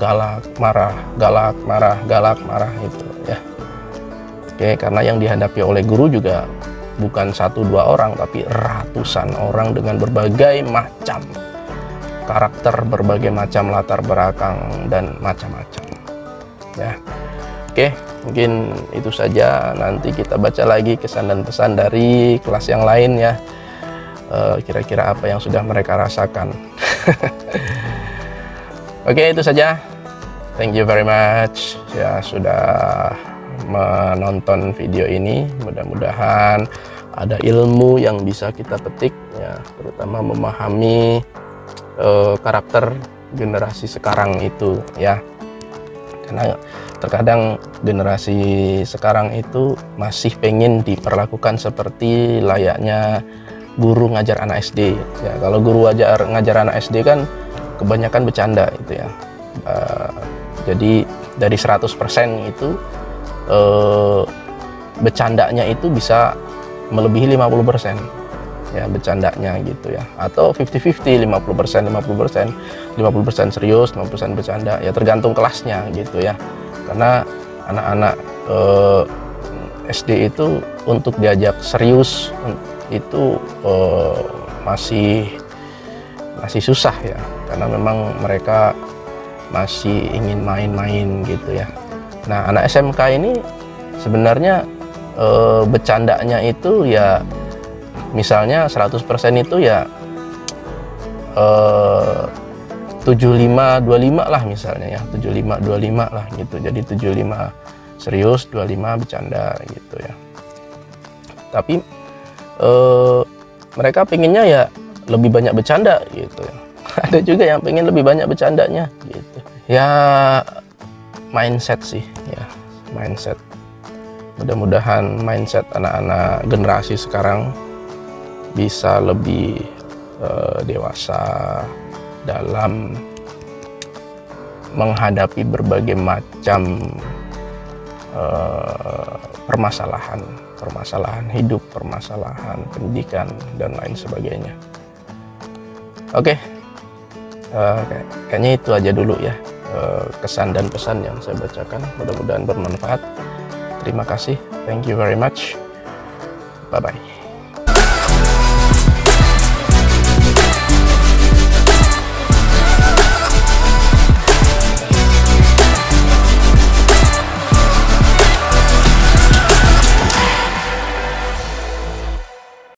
galak marah, galak marah, galak marah itu ya. Oke, karena yang dihadapi oleh guru juga bukan 1-2 orang, tapi ratusan orang dengan berbagai macam karakter, berbagai macam latar belakang dan macam-macam ya. Oke, mungkin itu saja. Nanti kita baca lagi kesan dan pesan dari kelas yang lain ya. Kira-kira apa yang sudah mereka rasakan. Oke, itu saja. Thank you very much ya sudah menonton video ini. Mudah-mudahan ada ilmu yang bisa kita petik ya, terutama memahami karakter generasi sekarang itu ya. Karena terkadang generasi sekarang itu masih pengen diperlakukan seperti layaknya guru ngajar anak SD ya. Kalau guru ngajar anak SD kan kebanyakan bercanda itu ya. Jadi dari 100% itu bercandanya itu bisa melebihi 50% ya, bercandanya gitu ya, atau 50-50, 50% serius, 50% bercanda ya, tergantung kelasnya gitu ya. Karena anak-anak SD itu untuk diajak serius itu masih susah ya, karena memang mereka masih ingin main-main gitu ya. Nah anak SMK ini sebenarnya bercandanya itu ya, misalnya 100% itu ya 75-25 lah misalnya ya, 75-25 lah gitu. Jadi 75 serius, 25 bercanda gitu ya. Tapi mereka pinginnya ya lebih banyak bercanda gitu ya. Ada juga yang pengen lebih banyak bercandanya gitu ya. Mindset sih ya, mindset. Mudah-mudahan mindset anak-anak generasi sekarang bisa lebih dewasa dalam menghadapi berbagai macam permasalahan hidup, permasalahan pendidikan, dan lain sebagainya. Oke, kayaknya itu aja dulu ya kesan dan pesan yang saya bacakan. Mudah-mudahan bermanfaat. Terima kasih, thank you very much, bye bye.